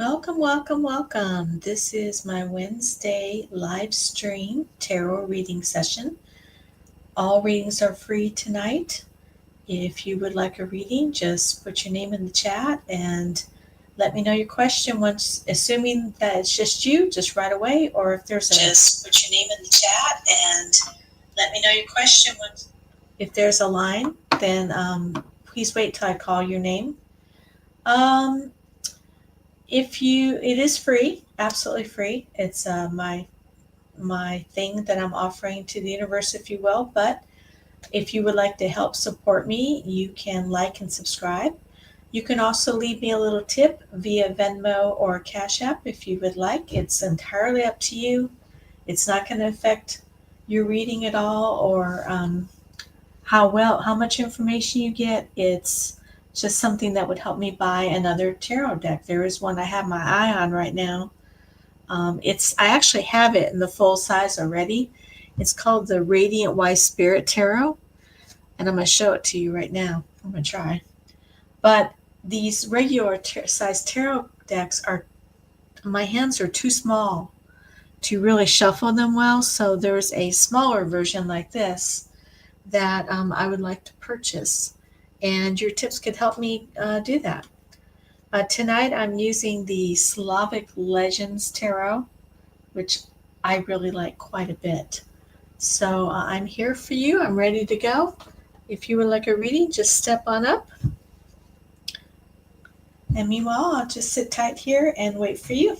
Welcome, welcome, welcome. This is my Wednesday live stream tarot reading session. All readings are free tonight. If you would like a reading, just put your name in the chat and let me know your question once, assuming that it's just you, just right away, or if there's just put your name in the chat and let me know your question once. If there's a line, then please wait till I call your name. It is free, absolutely free. It's my thing that I'm offering to the universe, if you will. But if you would like to help support me, you can like and subscribe. You can also leave me a little tip via Venmo or Cash App if you would like. It's entirely up to you. It's not going to affect your reading at all, or how much information you get. It's just something that would help me buy another tarot deck. There is one I have my eye on right now. I actually have it in the full size already. It's called the Radiant Wise Spirit Tarot, and I'm going to show it to you right now. I'm going to try. But these regular size tarot decks my hands are too small to really shuffle them well. So there's a smaller version like this that I would like to purchase, and your tips could help me do that. Tonight I'm using the Slavic Legends Tarot, which I really like quite a bit. So I'm here for you. I'm ready to go. If you would like a reading, just step on up. And meanwhile, I'll just sit tight here and wait for you.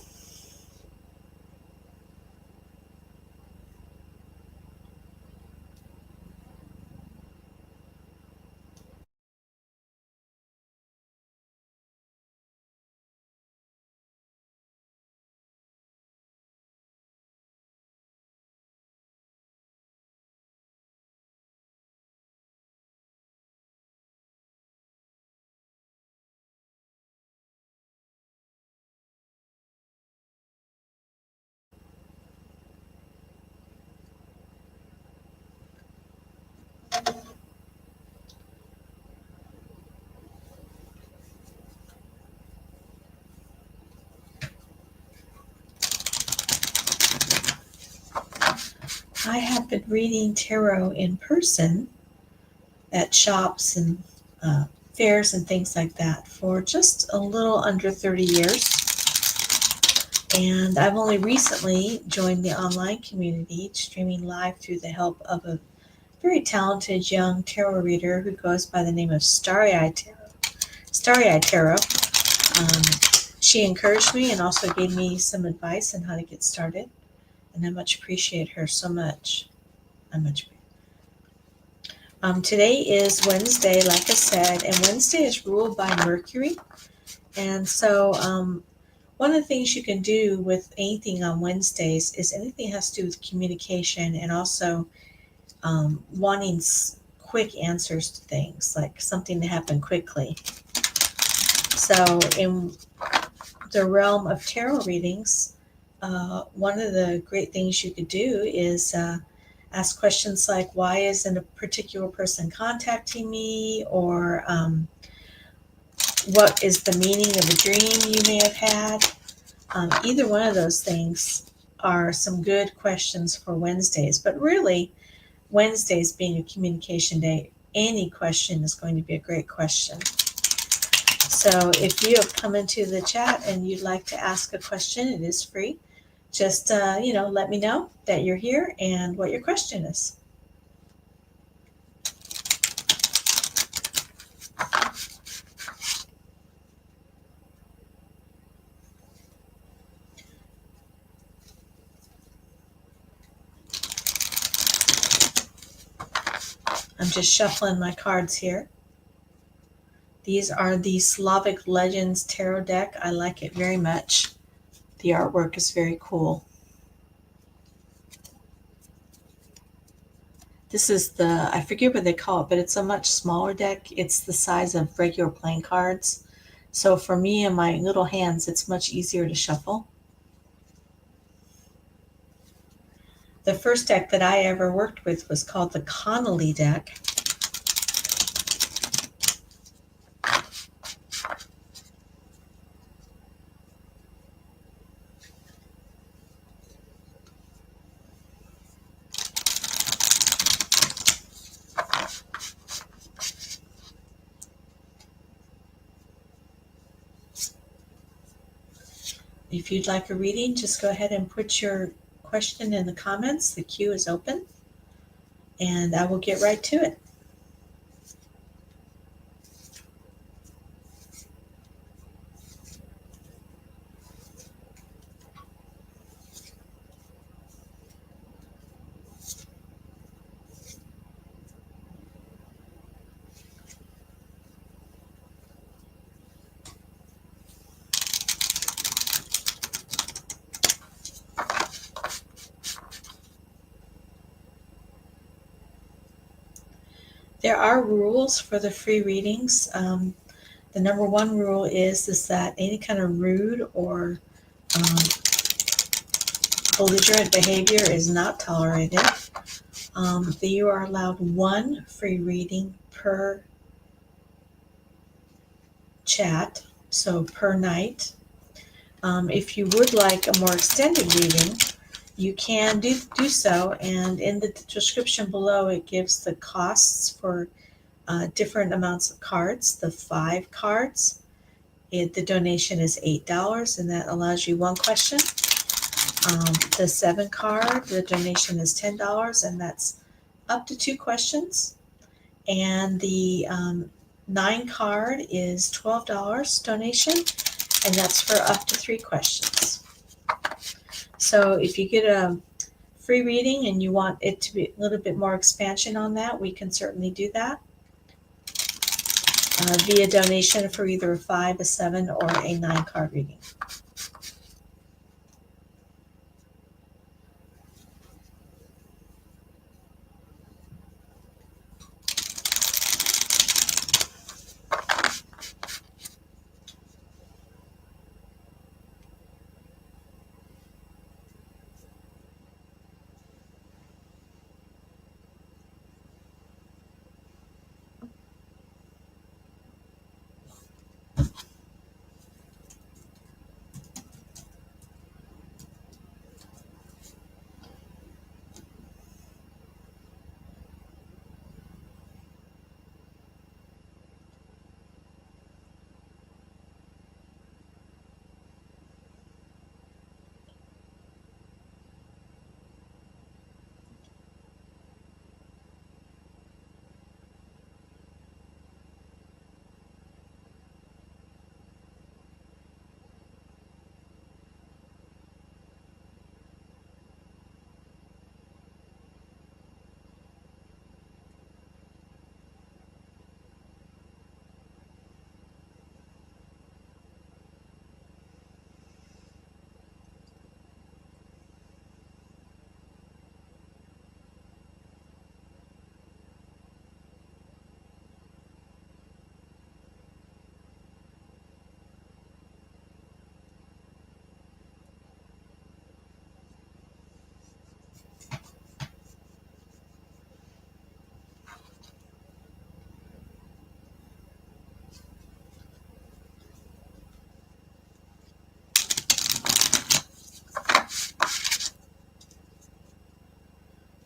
I have been reading tarot in person at shops and fairs and things like that for just a little under 30 years. And I've only recently joined the online community, streaming live through the help of a very talented young tarot reader who goes by the name of Starry Eye Tarot. She encouraged me and also gave me some advice on how to get started, and I much appreciate her so much. Today is Wednesday, like I said, and Wednesday is ruled by Mercury. And so one of the things you can do with anything on Wednesdays is anything that has to do with communication, and also wanting quick answers to things, like something to happen quickly. So in the realm of tarot readings, one of the great things you could do is ask questions like, why isn't a particular person contacting me? Or what is the meaning of a dream you may have had? Either one of those things are some good questions for Wednesdays. But really, Wednesdays being a communication day, any question is going to be a great question. So if you have come into the chat and you'd like to ask a question, it is free. Just, let me know that you're here and what your question is. I'm just shuffling my cards here. These are the Slavic Legends Tarot deck. I like it very much. The artwork is very cool. This is I forget what they call it, but it's a much smaller deck. It's the size of regular playing cards. So for me and my little hands, it's much easier to shuffle. The first deck that I ever worked with was called the Connolly deck. If you'd like a reading, just go ahead and put your question in the comments. The queue is open, and I will get right to it. There are rules for the free readings. The number one rule is that any kind of rude or um, belligerent behavior is not tolerated. You are allowed one free reading per chat, so per night. If you would like a more extended reading, you can do so, and in the description below it gives the costs for different amounts of cards. The 5 cards, the donation is $8, and that allows you one question. The 7 card, the donation is $10, and that's up to 2 questions. And the 9 card is $12 donation, and that's for up to 3 questions. So if you get a free reading and you want it to be a little bit more expansion on that, we can certainly do that via donation for either a 5, a 7, or a 9 card reading.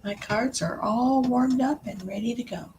My cards are all warmed up and ready to go.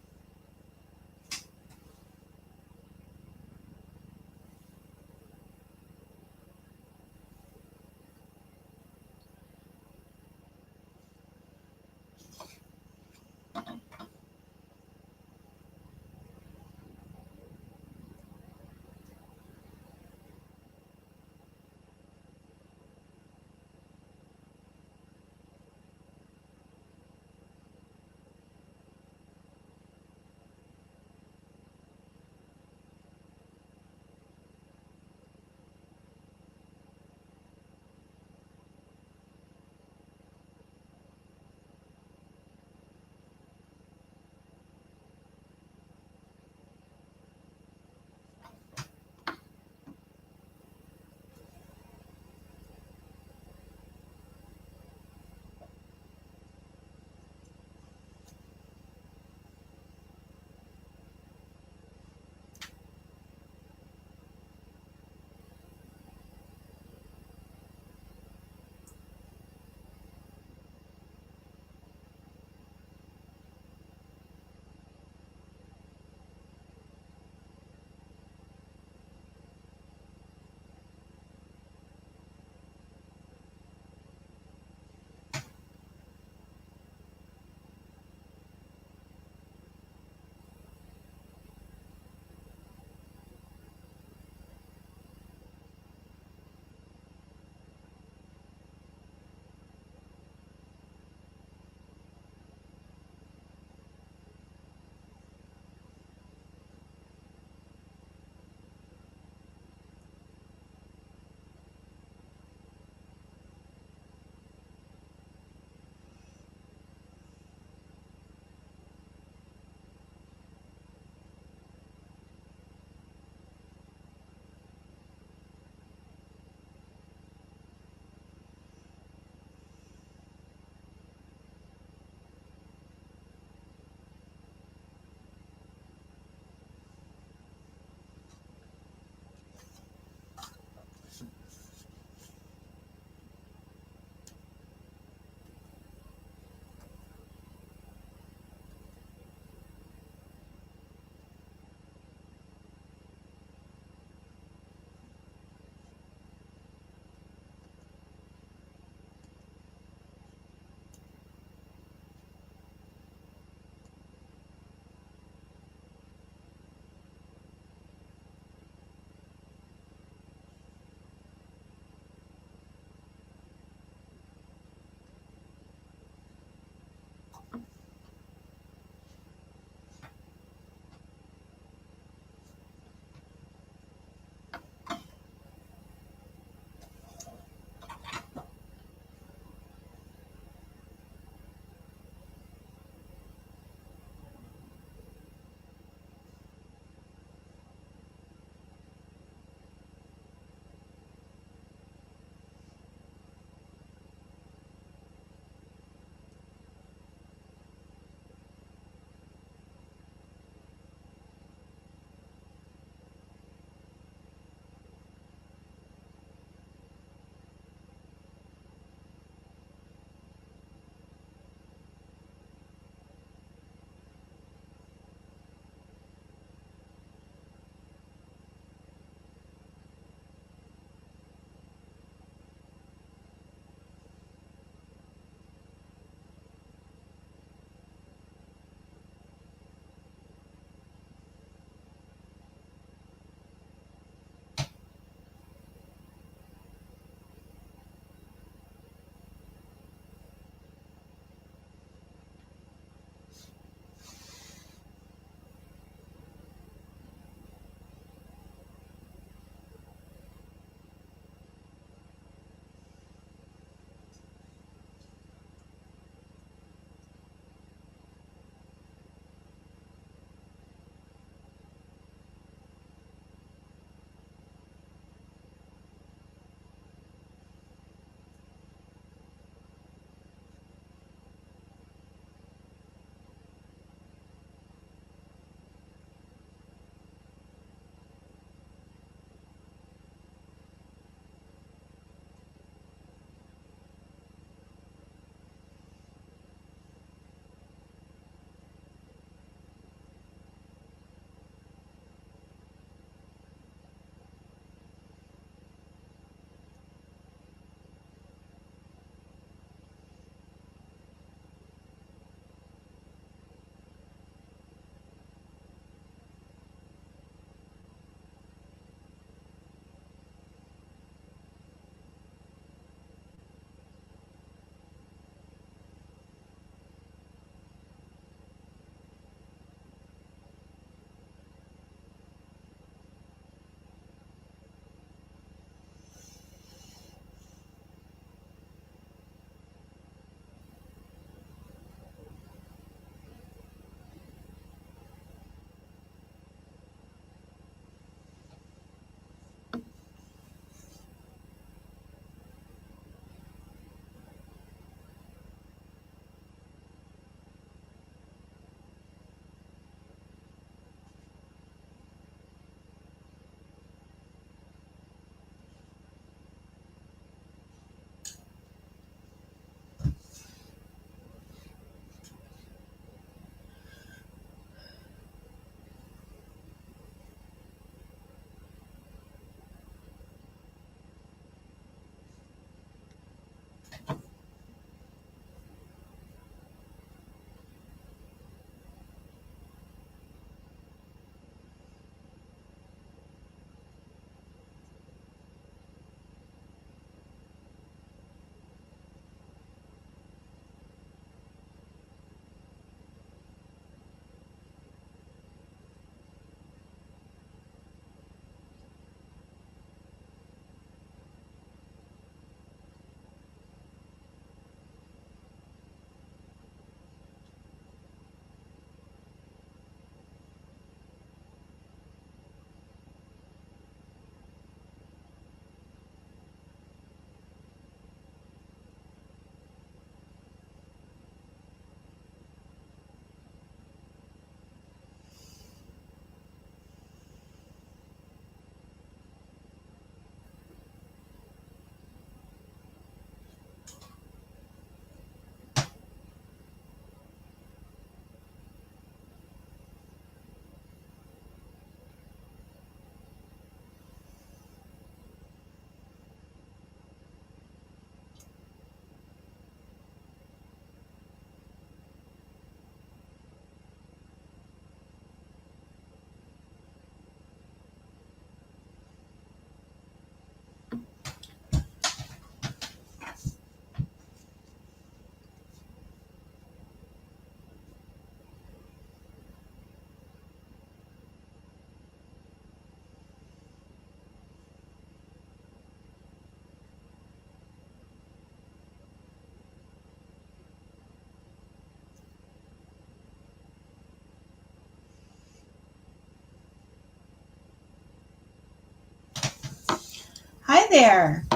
Hi there.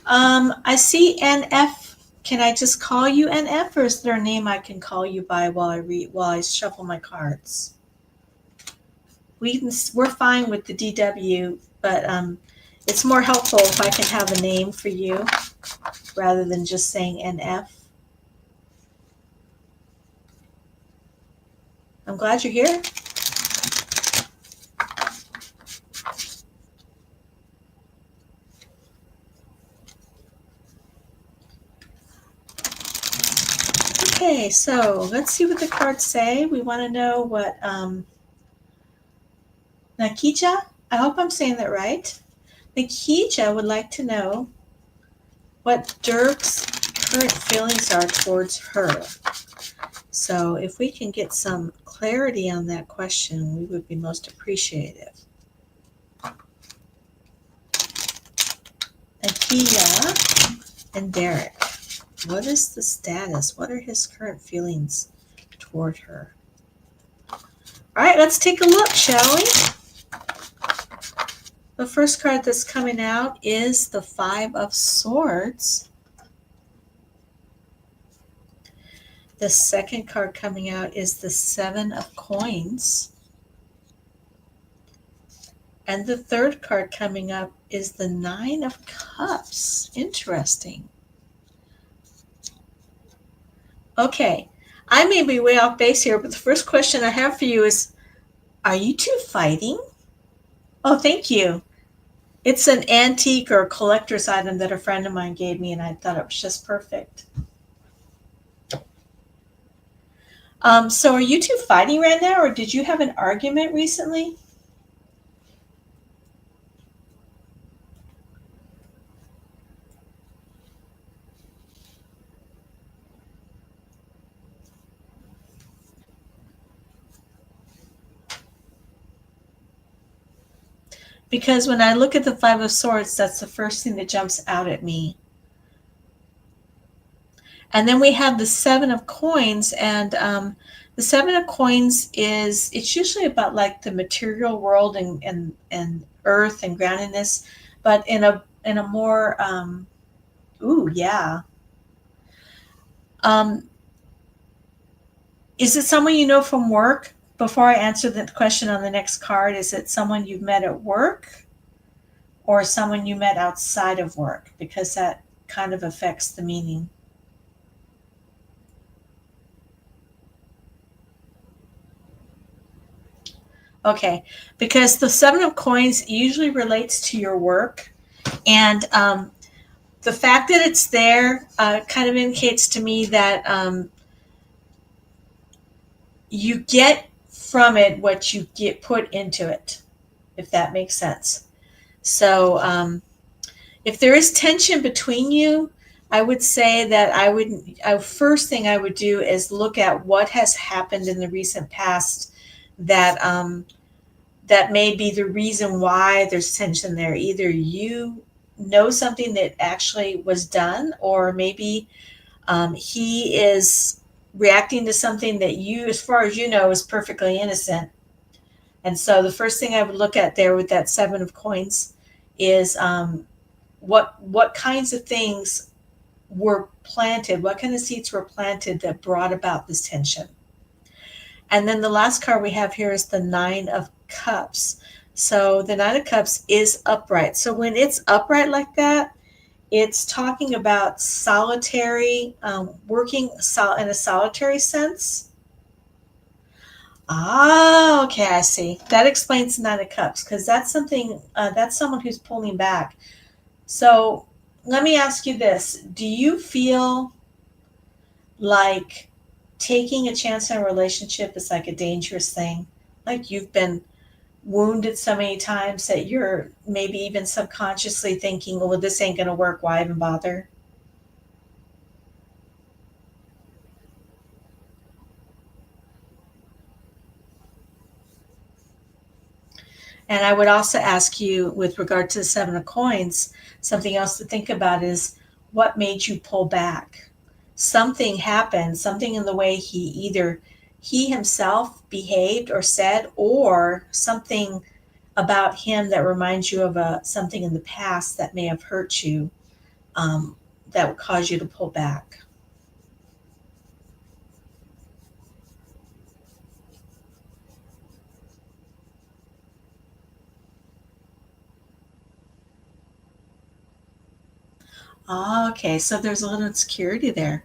I see NF. Can I just call you NF, or is there a name I can call you by while I shuffle my cards? We're fine with the DW, but it's more helpful if I can have a name for you rather than just saying NF. I'm glad you're here. Okay, so let's see what the cards say. We want to know what Nakija, I hope I'm saying that right. Nakija would like to know what Dirk's current feelings are towards her. So if we can get some clarity on that question, we would be most appreciative. Nakia and Derek, what is the status? What are his current feelings toward her? All right, let's take a look, shall we? The first card that's coming out is the Five of Swords. The second card coming out is the Seven of Coins. And the third card coming up is the Nine of Cups. Interesting. Okay, I may be way off base here, but the first question I have for you is, are you two fighting? Oh, thank you. It's an antique or collector's item that a friend of mine gave me, and I thought it was just perfect. So are you two fighting right now, or did you have an argument recently? Because when I look at the Five of Swords, that's the first thing that jumps out at me. And then we have the Seven of Coins, and the Seven of Coins it's usually about like the material world and earth and groundedness, but in a more ooh, yeah. Is it someone you know from work? Before I answer the question on the next card, is it someone you've met at work or someone you met outside of work? Because that kind of affects the meaning. Okay, because the Seven of Coins usually relates to your work, and the fact that it's there kind of indicates to me that you get from it what you get put into it, if that makes sense. So if there is tension between you, I would say that first thing I would do is look at what has happened in the recent past that that may be the reason why there's tension there. Either you know something that actually was done, or maybe he is reacting to something that you, as far as you know, is perfectly innocent. And so the first thing I would look at there with that Seven of Coins is what kinds of things were planted, what kind of seeds were planted that brought about this tension. And then the last card we have here is the Nine of Cups. So the Nine of Cups is upright. So when it's upright like that, it's talking about solitary, working in a solitary sense. Ah, okay, I see. That explains the Nine of Cups, because that's something, that's someone who's pulling back. So let me ask you this. Do you feel like taking a chance in a relationship is like a dangerous thing? Like you've been wounded so many times that you're maybe even subconsciously thinking, well, this ain't going to work. Why even bother? And I would also ask you, with regard to the Seven of Coins, something else to think about is what made you pull back? Something happened, something in the way he himself behaved or said, or something about him that reminds you of something in the past that may have hurt you, um, that would cause you to pull back. Okay, so there's a little insecurity there.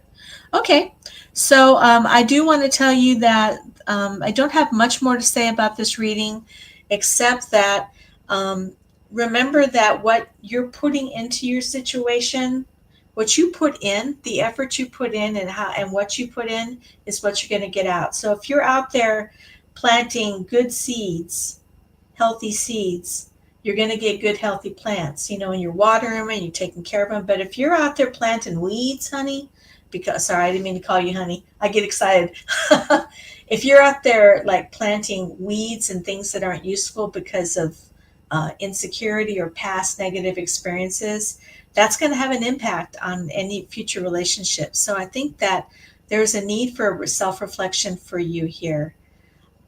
Okay, so I do want to tell you that I don't have much more to say about this reading, except that um, remember that what you're putting into your situation, what you put in, the effort you put in, and how and what you put in is what you're going to get out. So if you're out there planting good seeds, healthy seeds, you're going to get good healthy plants, and you're watering them and you're taking care of them. But if you're out there planting weeds, honey, because sorry, I didn't mean to call you honey, I get excited. If you're out there like planting weeds and things that aren't useful because of insecurity or past negative experiences, that's going to have an impact on any future relationships. So I think that there's a need for self-reflection for you here.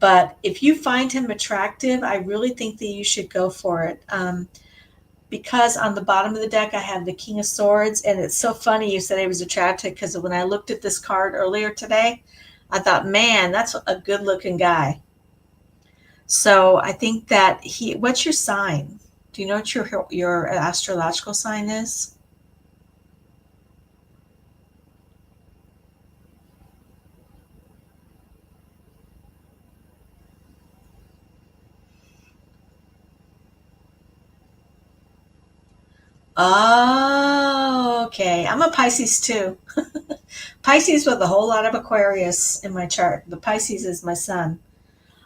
But if you find him attractive, I really think that you should go for it. Because on the bottom of the deck, I have the King of Swords. And it's so funny you said he was attractive because when I looked at this card earlier today, I thought, man, that's a good looking guy. So I think that what's your sign? Do you know what your astrological sign is? Oh, okay. I'm a Pisces too. Pisces with a whole lot of Aquarius in my chart. The Pisces is my sun.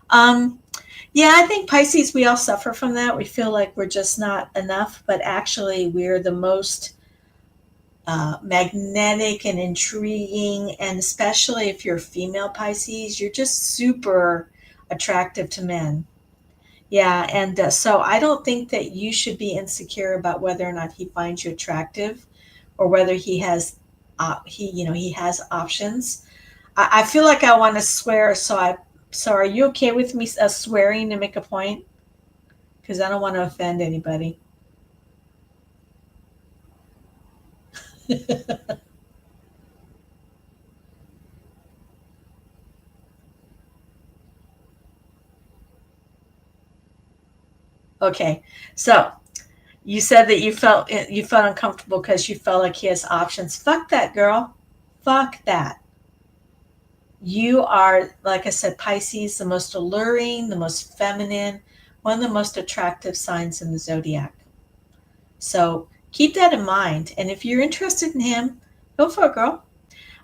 Um, yeah, I think Pisces, we all suffer from that. We feel like we're just not enough, but actually, we're the most magnetic and intriguing. And especially if you're female Pisces, you're just super attractive to men. Yeah, and so I don't think that you should be insecure about whether or not he finds you attractive or whether he has options. I feel like I want to swear, so are you okay with me swearing to make a point? Because I don't want to offend anybody. Okay, so you said that you felt uncomfortable because you felt like he has options. Fuck that, girl. Fuck that. You are, like I said, Pisces, the most alluring, the most feminine, one of the most attractive signs in the zodiac. So keep that in mind. And if you're interested in him, go for it, girl.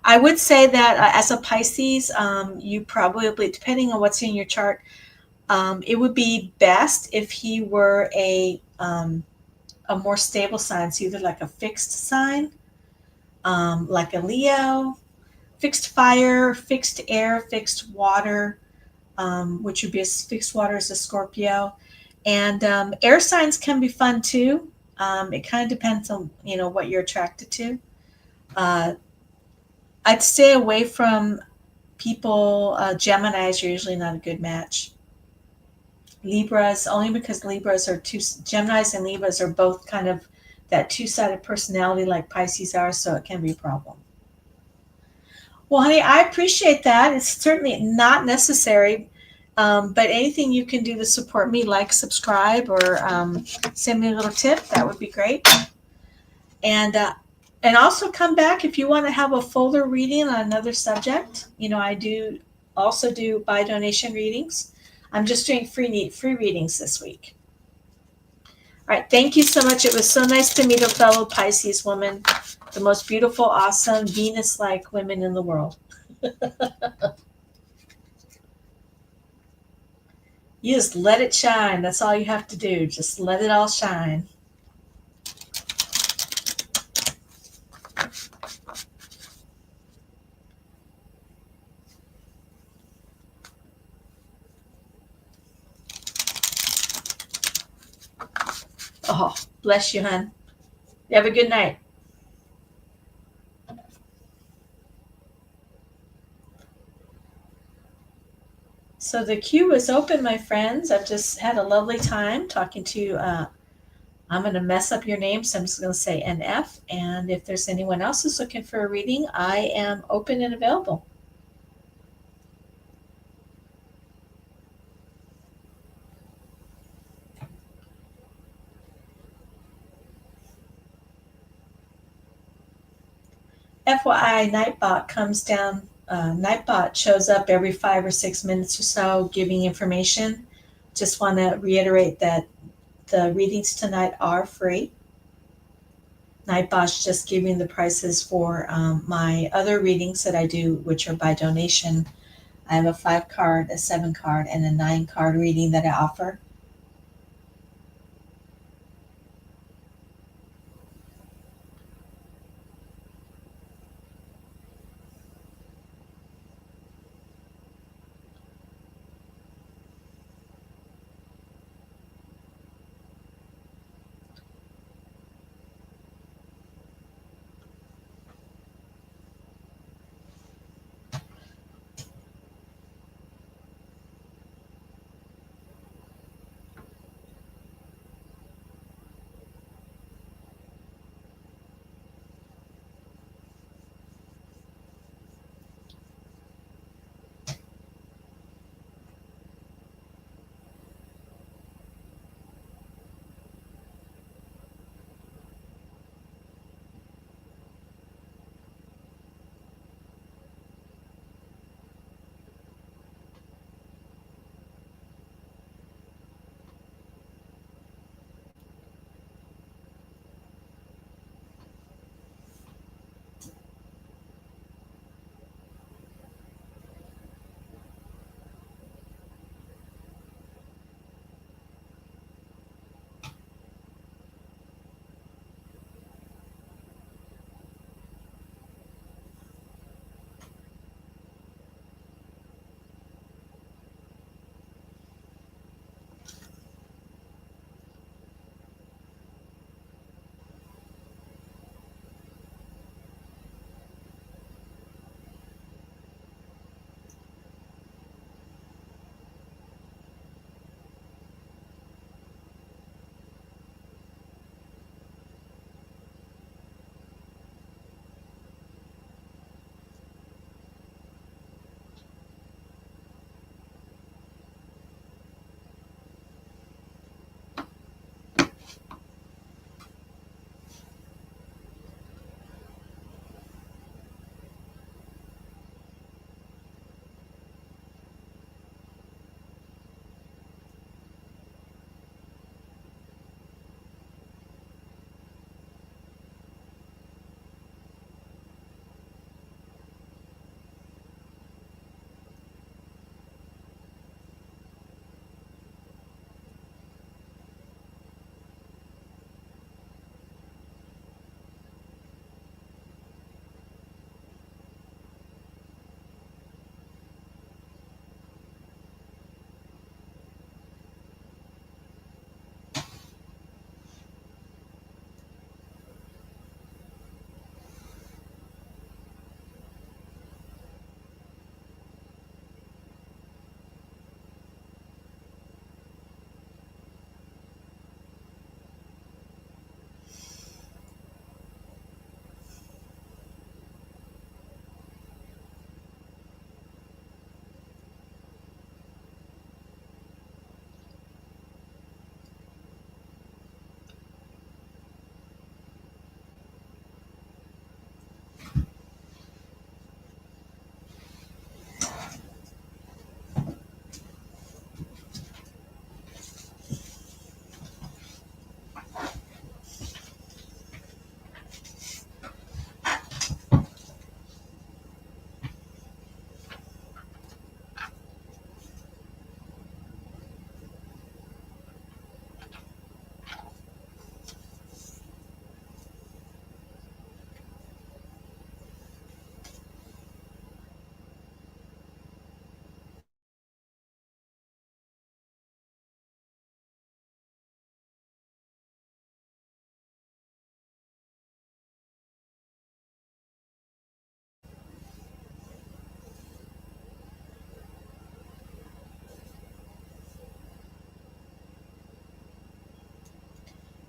I would say that as a Pisces, you probably, depending on what's in your chart, it would be best if he were a more stable sign. So either like a fixed sign, like a Leo, fixed fire, fixed air, fixed water, which would be fixed water as a Scorpio. And air signs can be fun too. It kind of depends on what you're attracted to. Uh, I'd stay away from people. Geminis are usually not a good match. Libras, only because Geminis and Libras are both kind of that two-sided personality like Pisces are, so it can be a problem. Well, honey, I appreciate that. It's certainly not necessary, but anything you can do to support me, like subscribe or send me a little tip, that would be great. And also come back if you want to have a fuller reading on another subject. I do also do by donation readings. I'm just doing free readings this week. All right, thank you so much. It was so nice to meet a fellow Pisces woman, the most beautiful, awesome, Venus-like women in the world. You just let it shine. That's all you have to do. Just let it all shine. Oh, bless you, hon. You have a good night. So the queue is open, my friends. I've just had a lovely time talking to, I'm going to mess up your name, so I'm just going to say NF. And if there's anyone else who's looking for a reading, I am open and available. FYI, Nightbot comes down. Nightbot shows up every 5 or 6 minutes or so, giving information. Just want to reiterate that the readings tonight are free. Nightbot's just giving the prices for my other readings that I do, which are by donation. I have a 5 card, a 7 card, and a 9 card reading that I offer.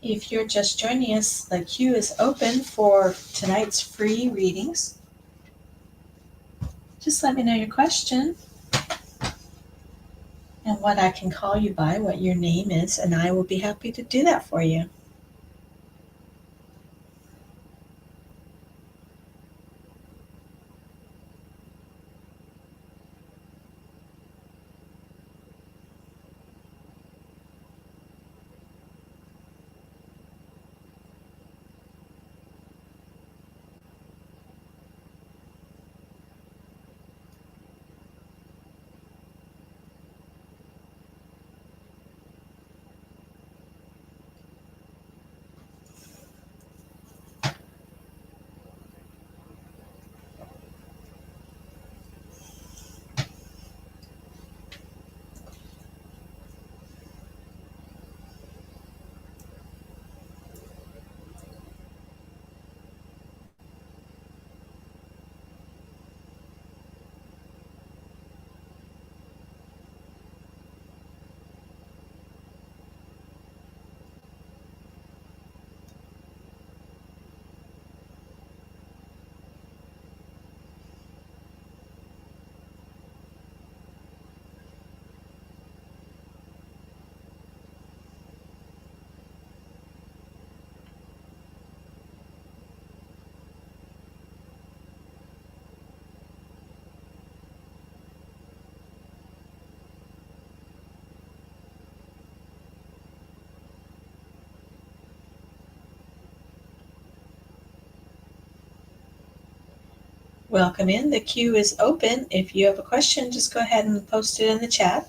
If you're just joining us, the queue is open for tonight's free readings. Just let me know your question and what I can call you by, what your name is, and I will be happy to do that for you. Welcome in. The queue is open. If you have a question, just go ahead and post it in the chat.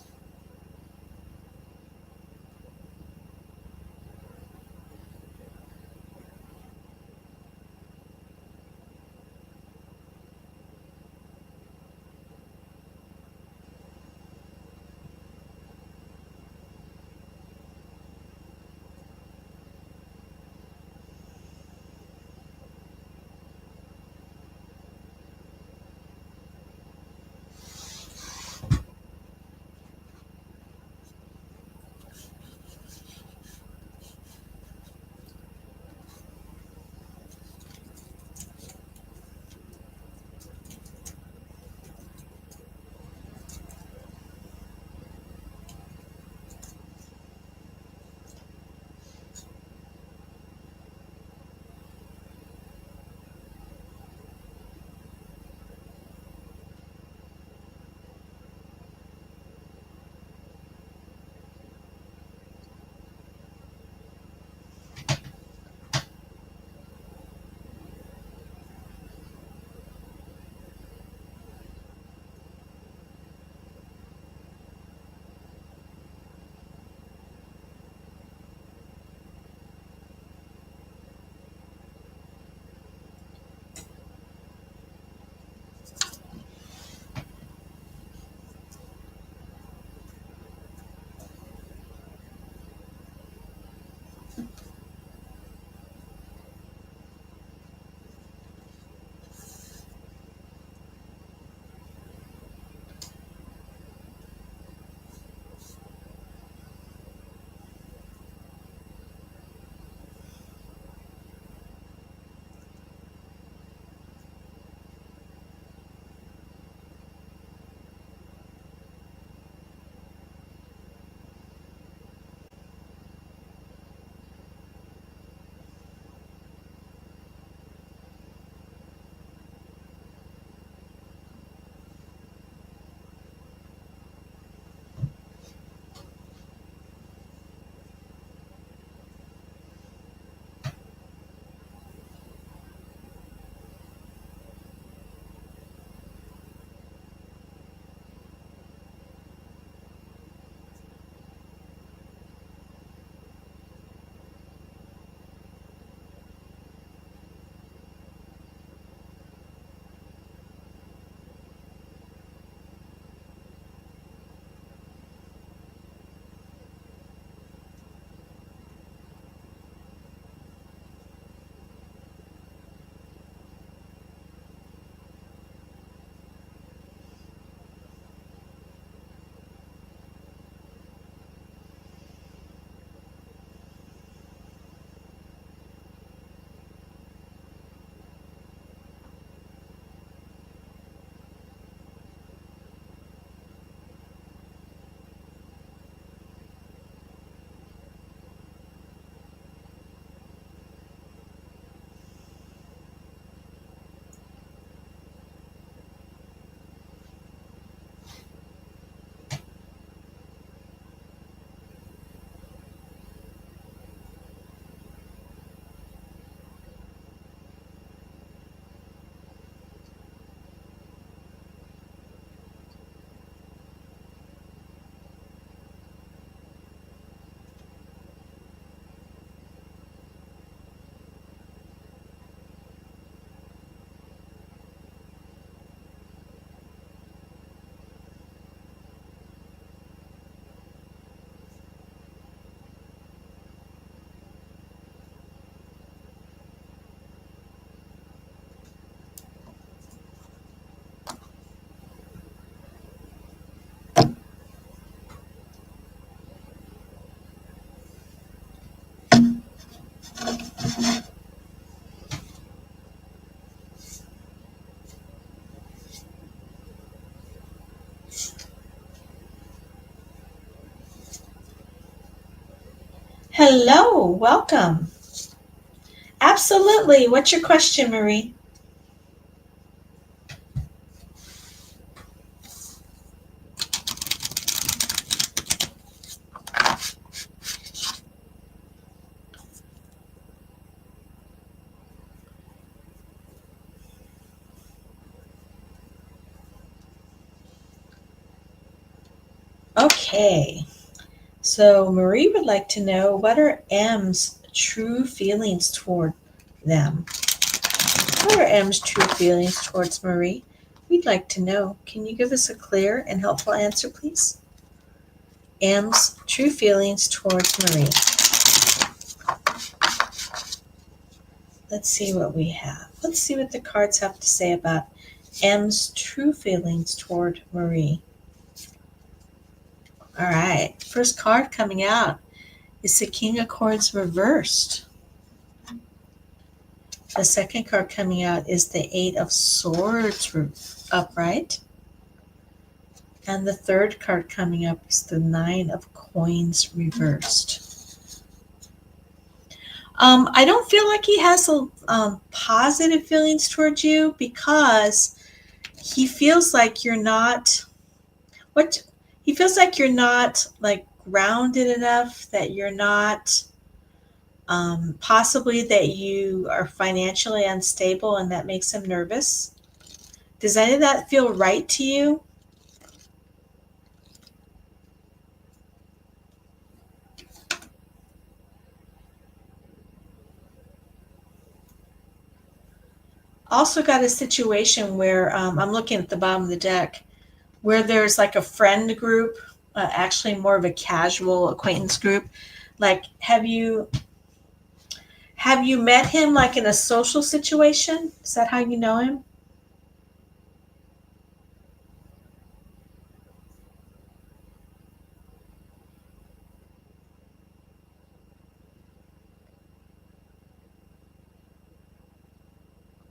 Hello, welcome. Absolutely. What's your question, Marie? Okay. So Marie would like to know, what are M's true feelings toward them? What are M's true feelings towards Marie? We'd like to know. Can you give us a clear and helpful answer, please? M's true feelings towards Marie. Let's see what we have. Let's see what the cards have to say about M's true feelings toward Marie. All right. First card coming out is the King of Swords reversed. The second card coming out is the Eight of Swords upright. And the third card coming up is the Nine of Coins reversed. I don't feel like he has positive feelings towards you, because he feels like you're not he feels like you're not like grounded enough, that you're not possibly that you are financially unstable, and that makes him nervous. Does any of that feel right to you? Also got a situation where I'm looking at the bottom of the deck, where there's like a friend group, actually more of a casual acquaintance group. Like, have you met him like in a social situation? Is that how you know him?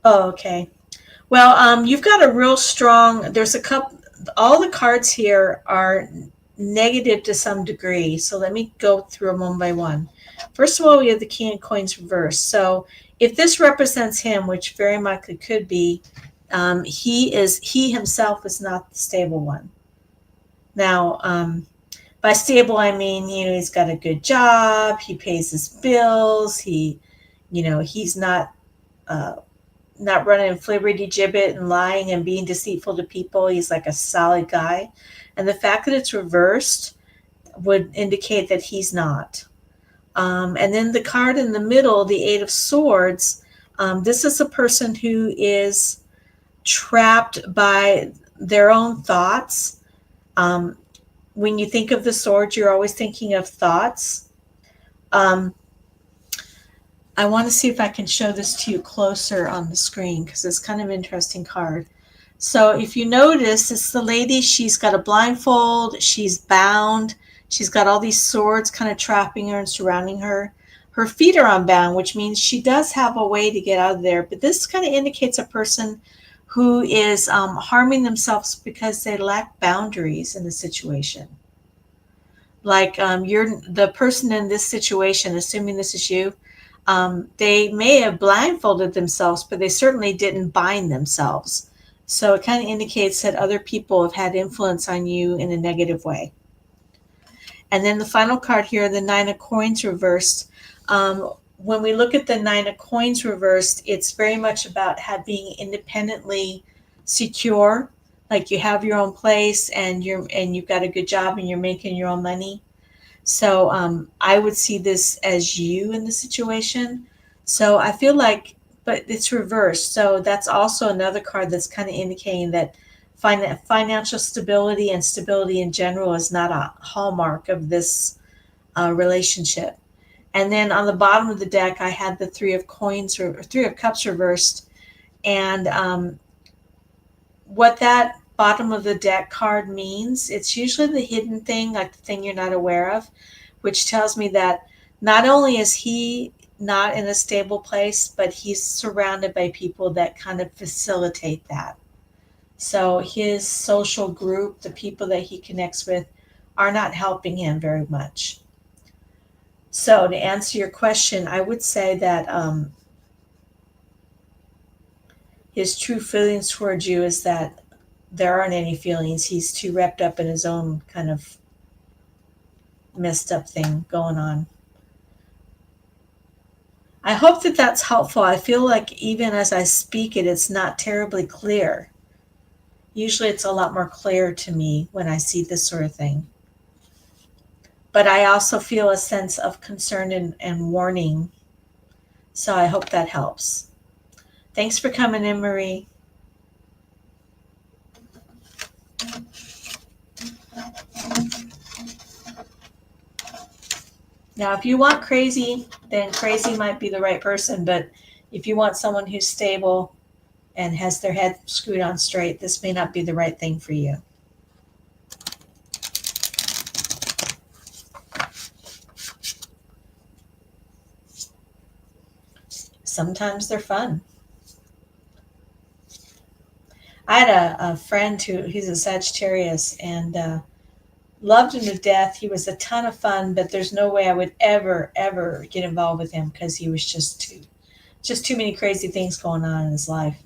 Oh, okay. Well, you've got a real strong. There's a couple. All the cards here are negative to some degree. So let me go through them one by one. First of all, we have the King of Coins reversed. So if this represents him, which very much it could be, he himself is not the stable one. Now, by stable, I mean, he's got a good job. He pays his bills. He's uh, not running flibbity gibbet and lying and being deceitful to people. He's like a solid guy. And the fact that it's reversed would indicate that he's not. And then the card in the middle, the Eight of Swords, this is a person who is trapped by their own thoughts. Um, when you think of the swords, you're always thinking of thoughts. Um, I want to see if I can show this to you closer on the screen, because it's kind of an interesting card. So if you notice, it's the lady. She's got a blindfold. She's bound. She's got all these swords kind of trapping her and surrounding her. Her feet are unbound, which means she does have a way to get out of there. But this kind of indicates a person who is harming themselves because they lack boundaries in the situation. Like, you're the person in this situation, assuming this is you. They may have blindfolded themselves, but they certainly didn't bind themselves. So it kind of indicates that other people have had influence on you in a negative way. And then the final card here, the Nine of Coins reversed. When we look at the Nine of Coins reversed, it's very much about being independently secure. Like, you have your own place, and you've got a good job, and you're making your own money. So I would see this as you in the situation. So I feel like, but it's reversed. So that's also another card that's kind of indicating that financial stability and stability in general is not a hallmark of this relationship. And then on the bottom of the deck, I had the Three of Coins or Three of Cups reversed. And what that bottom of the deck card means, it's usually the hidden thing, like the thing you're not aware of, which tells me that not only is he not in a stable place, but he's surrounded by people that kind of facilitate that. So his social group, the people that he connects with, are not helping him very much. So to answer your question, I would say that his true feelings towards you is that there aren't any feelings. He's too wrapped up in his own kind of messed up thing going on. I hope that that's helpful. I feel like even as I speak it, it's not terribly clear. Usually it's a lot more clear to me when I see this sort of thing. But I also feel a sense of concern and warning. So I hope that helps. Thanks for coming in, Marie. Now, if you want crazy, then crazy might be the right person. But if you want someone who's stable and has their head screwed on straight, this may not be the right thing for you. Sometimes they're fun. I had a friend he's a Sagittarius and loved him to death. He was a ton of fun, but there's no way I would ever get involved with him because he was just too many crazy things going on in his life.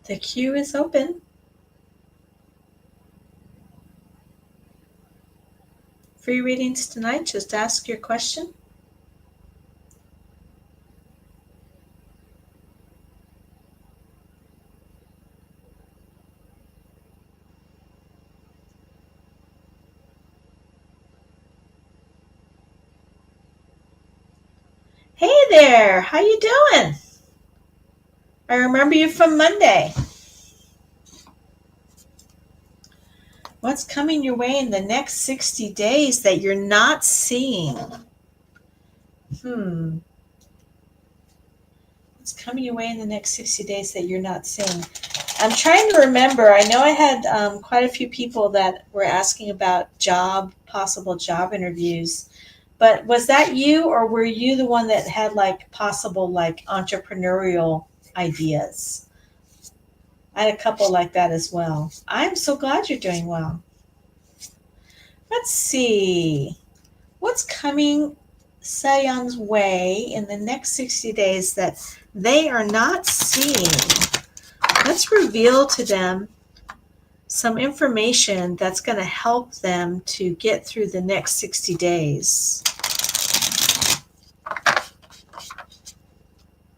The queue is open. Free readings tonight. Just ask your question. Hey there, how you doing? I remember you from Monday. What's coming your way in the next 60 days that you're not seeing? What's coming your way in the next 60 days that you're not seeing? I'm trying to remember. I know I had quite a few people that were asking about possible job interviews. But was that you, or were you the one that had like possible like entrepreneurial ideas? I had a couple like that as well. I'm so glad you're doing well. Let's see. What's coming Sayang's way in the next 60 days that they are not seeing? Let's reveal to them some information that's going to help them to get through the next 60 days.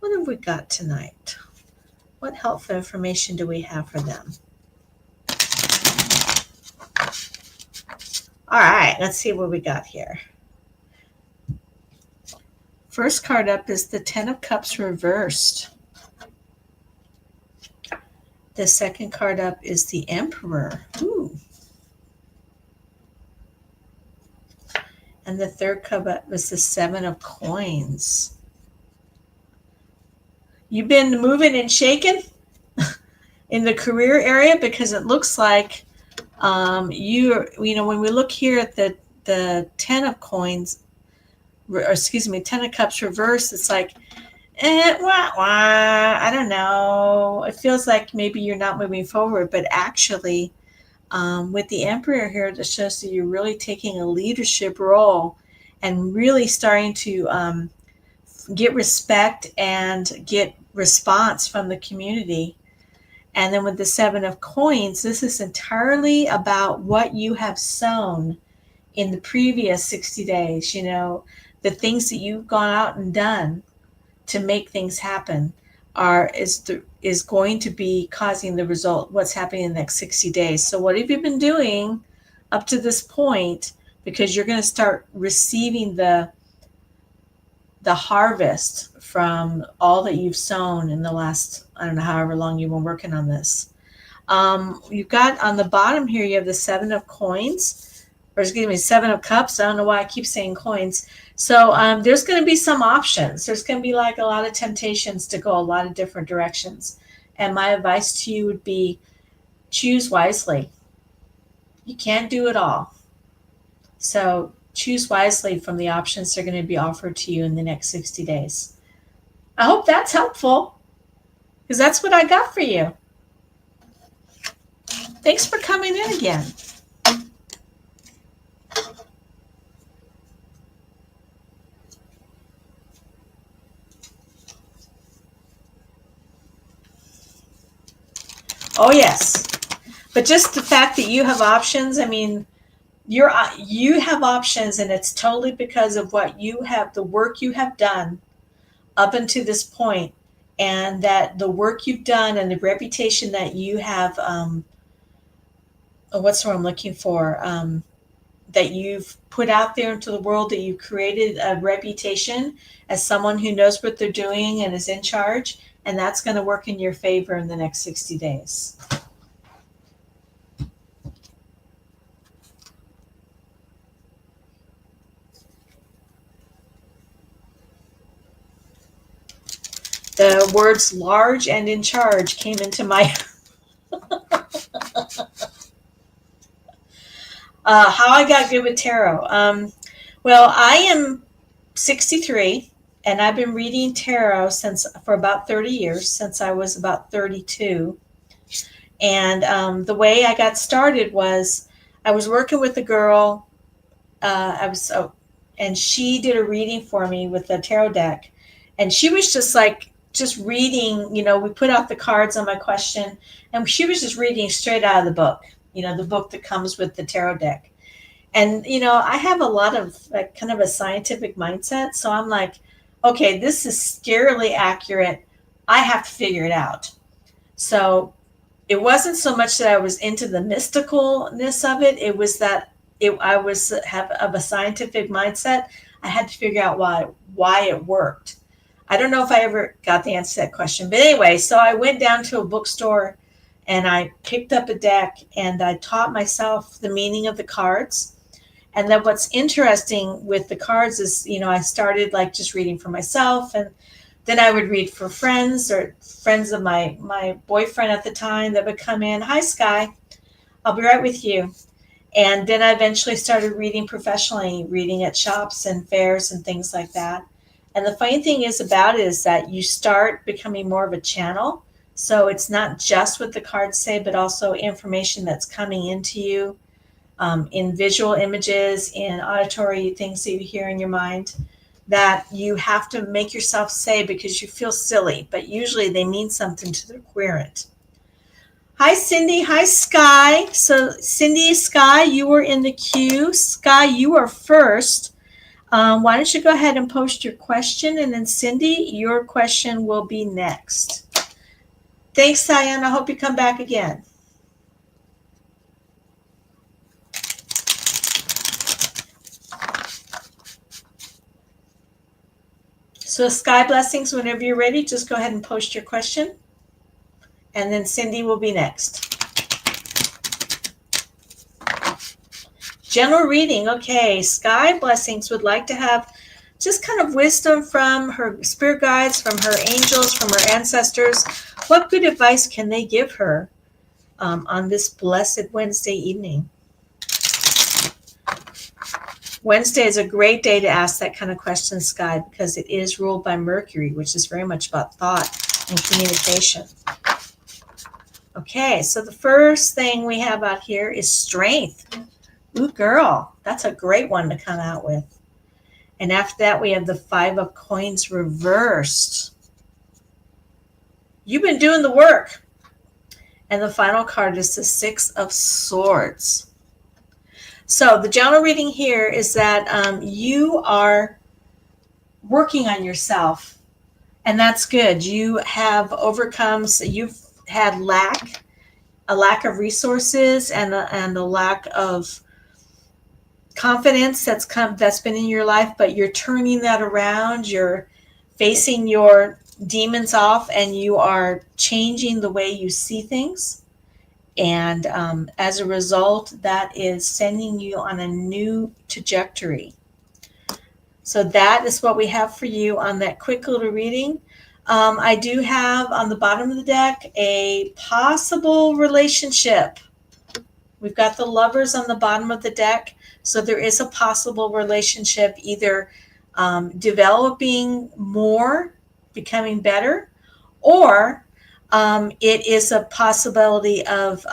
What have we got tonight? What helpful information do we have for them? All right, let's see what we got here. First card up is the Ten of Cups reversed. The second card up is the Emperor. Ooh. And the third card up is the Seven of Coins. You've been moving and shaking in the career area, because it looks like when we look here at the Ten of Coins, or excuse me, Ten of Cups reversed, it's like, I don't know. It feels like maybe you're not moving forward, but actually, with the Emperor here, that shows that you're really taking a leadership role and really starting to get respect and get response from the community. And then with the Seven of Coins, this is entirely about what you have sown in the previous 60 days. The things that you've gone out and done to make things happen is going to be causing the result, what's happening in the next 60 days. So what have you been doing up to this point? Because you're going to start receiving the harvest from all that you've sown in the last, I don't know, however long you've been working on this. You've got on the bottom here, you have the Seven of Coins, or excuse me, Seven of Cups. I don't know why I keep saying coins. So there's going to be some options. There's going to be like a lot of temptations to go a lot of different directions. And my advice to you would be choose wisely. You can't do it all. So choose wisely from the options that are going to be offered to you in the next 60 days. I hope that's helpful, because that's what I got for you. Thanks for coming in again. Oh, yes. But just the fact that you have options, I mean, you have options, and it's totally because of the work you have done up until this point, and that the work you've done and the reputation that you have, what's the word I'm looking for, that you've put out there into the world, that you've created a reputation as someone who knows what they're doing and is in charge, and that's going to work in your favor in the next 60 days. The words large and in charge came into my how I got good with tarot. Well, I am 63, and I've been reading tarot for about 30 years, since I was about 32. And the way I got started was I was working with a girl. And she did a reading for me with the tarot deck, and she was just like just reading, we put out the cards on my question, and she was just reading straight out of the book, the book that comes with the tarot deck. And, I have a lot of like kind of a scientific mindset. So I'm like, okay, this is scarily accurate. I have to figure it out. So it wasn't so much that I was into the mysticalness of it. It was that I was have of a scientific mindset. I had to figure out why it worked. I don't know if I ever got the answer to that question. But anyway, so I went down to a bookstore and I picked up a deck and I taught myself the meaning of the cards. And then what's interesting with the cards is, I started like just reading for myself, and then I would read for friends or friends of my boyfriend at the time that would come in. Hi, Sky. I'll be right with you. And then I eventually started reading professionally, reading at shops and fairs and things like that. And the funny thing is about it is that you start becoming more of a channel. So it's not just what the cards say, but also information that's coming into you in visual images, in auditory things that you hear in your mind, that you have to make yourself say because you feel silly, but usually they mean something to the querent. Hi, Cindy. Hi, Sky. So, Cindy, Sky, you were in the queue. Sky, you are first. Why don't you go ahead and post your question, and then Cindy, your question will be next. Thanks, Diane. I hope you come back again. So Sky Blessings, whenever you're ready, just go ahead and post your question. And then Cindy will be next. General reading. Okay, Sky Blessings would like to have just kind of wisdom from her spirit guides, from her angels, from her ancestors. What good advice can they give her on this blessed Wednesday evening? Wednesday is a great day to ask that kind of question, Sky, because it is ruled by Mercury, which is very much about thought and communication. Okay, so the first thing we have out here is strength. Ooh, girl, that's a great one to come out with. And after that, we have the 5 of Coins reversed. You've been doing the work. And the final card is the 6 of Swords. So the general reading here is that you are working on yourself, and that's good. You have overcome, so you've had a lack of resources and a lack of confidence that's been in your life, but you're turning that around. You're facing your demons off, and you are changing the way you see things. And as a result, that is sending you on a new trajectory. So that is what we have for you on that quick little reading. I do have on the bottom of the deck a possible relationship. We've got the Lovers on the bottom of the deck. So there is a possible relationship, either developing more, becoming better, or it is a possibility of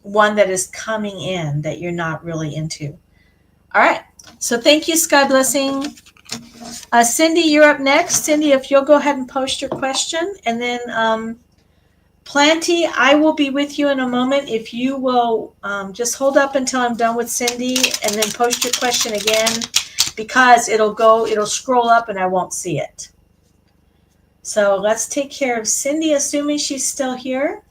one that is coming in that you're not really into. All right. So thank you, Sky Blessing. Cindy, you're up next. Cindy, if you'll go ahead and post your question. And then Planty, I will be with you in a moment. If you will just hold up until I'm done with Cindy and then post your question again, because it'll scroll up and I won't see it. So let's take care of Cindy, assuming she's still here.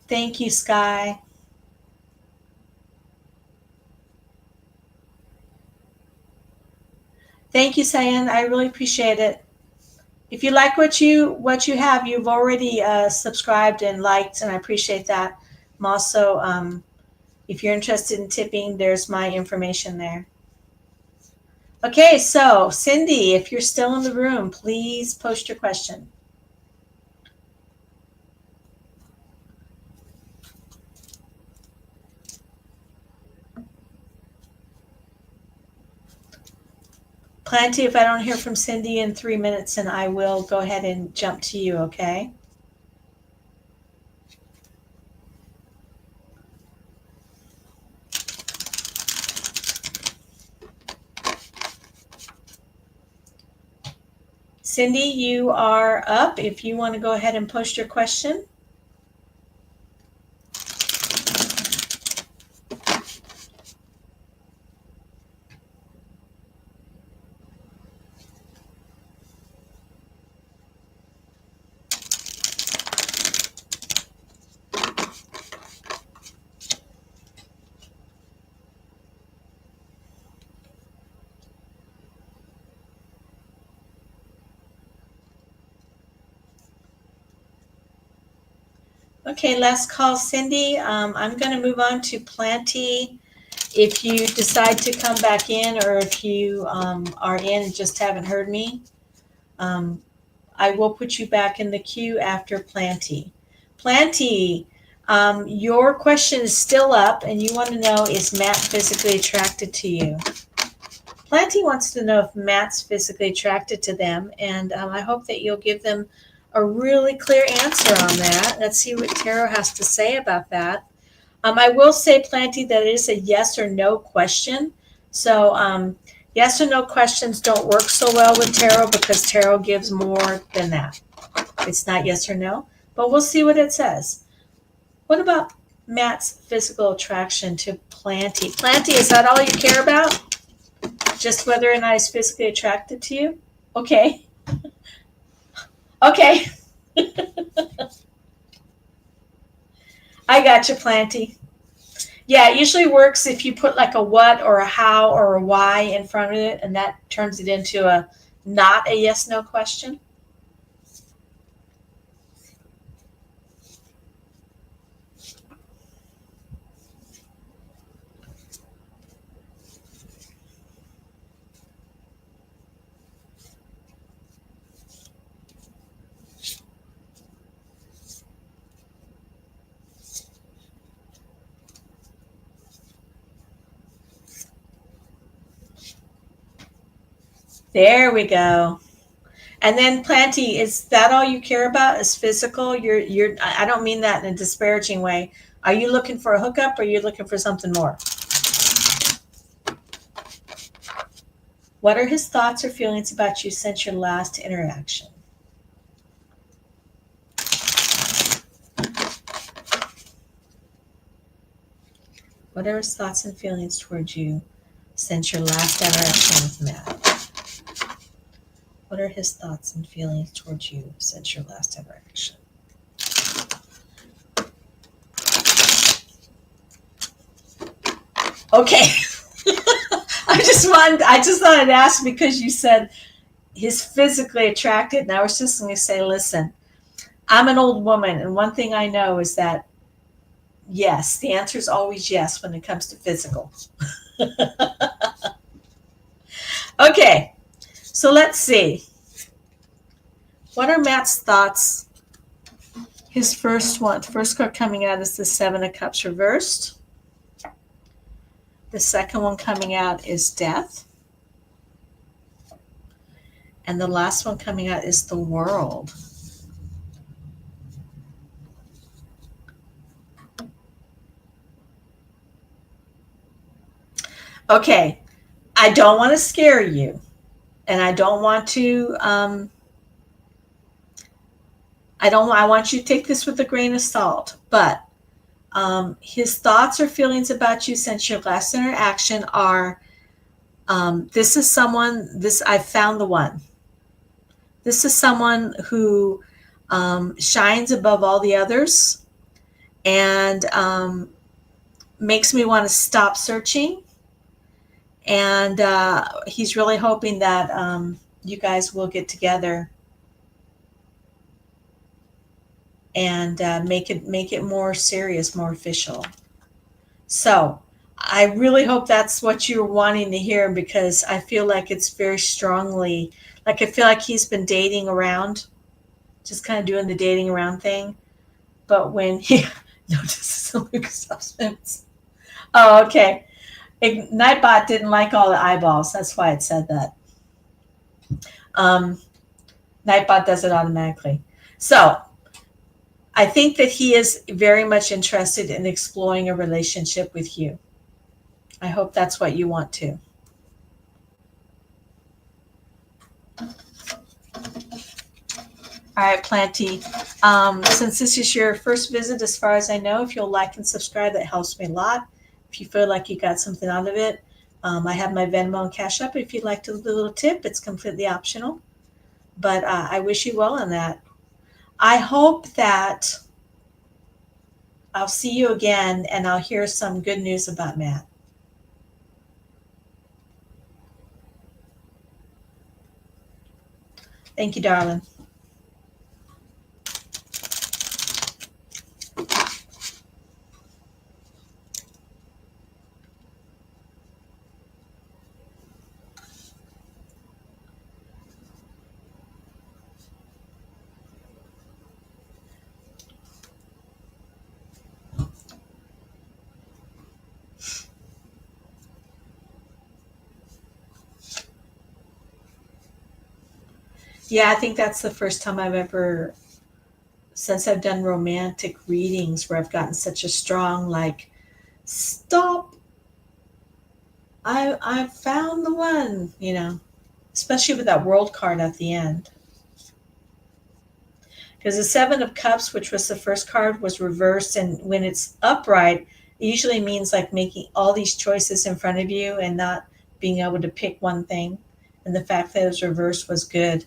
Thank you, Sky. Thank you, Cyan. I really appreciate it. If you like what you have, you've already subscribed and liked, and I appreciate that. I'm also, if you're interested in tipping, there's my information there. Okay, so Cindy, if you're still in the room, please post your question. Plenty, if I don't hear from Cindy in 3 minutes, and I will go ahead and jump to you, okay? Cindy, you are up. If you want to go ahead and post your question. Okay, last call, Cindy. I'm going to move on to Planty. If you decide to come back in, or if you are in and just haven't heard me, I will put you back in the queue after Planty. Planty, your question is still up, and you want to know, is Matt physically attracted to you? Planty wants to know if Matt's physically attracted to them, and I hope that you'll give them a really clear answer on that. Let's see what Tarot has to say about that. I will say, Planty, that it is a yes or no question. So yes or no questions don't work so well with Tarot, because Tarot gives more than that. It's not yes or no, but we'll see what it says. What about Matt's physical attraction to Planty? Planty, is that all you care about? Just whether or not he's physically attracted to you? Okay. Okay. I got you, Planty. Yeah, it usually works if you put like a what or a how or a why in front of it, and that turns it into a not a yes no question. There we go. And then Planty, is that all you care about is physical? I don't mean that in a disparaging way. Are you looking for a hookup, or are you looking for something more? What are his thoughts or feelings about you since your last interaction? What are his thoughts and feelings towards you since your last interaction with Matt? What are his thoughts and feelings towards you since your last interaction? Okay. I just thought I'd ask because you said he's physically attracted, and I was just going to say, listen, I'm an old woman, and one thing I know is that yes, the answer is always yes when it comes to physical. Okay, so let's see. What are Matt's thoughts? His first card coming out is the Seven of Cups reversed. The second one coming out is Death. And the last one coming out is the World. Okay, I don't want to scare you, and I don't want to. I want you to take this with a grain of salt. But his thoughts or feelings about you since your last interaction are: this is someone. I found the one. This is someone who shines above all the others, and makes me want to stop searching. And he's really hoping that you guys will get together and make it more serious, more official. So I really hope that's what you're wanting to hear, because I feel like it's very strongly, like I feel like he's been dating around, just kind of doing the dating around thing. But when he notices Lucas. Oh, okay. Nightbot didn't like all the eyeballs. That's why it said that. Nightbot does it automatically. So I think that he is very much interested in exploring a relationship with you. I hope that's what you want to. All right, Planty. Since this is your first visit, as far as I know, if you'll like and subscribe, that helps me a lot. If you feel like you got something out of it, I have my Venmo and Cash App. If you'd like to leave a little tip, it's completely optional. But I wish you well on that. I hope that I'll see you again and I'll hear some good news about Matt. Thank you, darling. Yeah, I think that's the first time I've ever, since I've done romantic readings, where I've gotten such a strong, like, stop, I found the one, especially with that world card at the end. Because the Seven of Cups, which was the first card, was reversed, and when it's upright, it usually means like making all these choices in front of you and not being able to pick one thing. And the fact that it was reversed was good.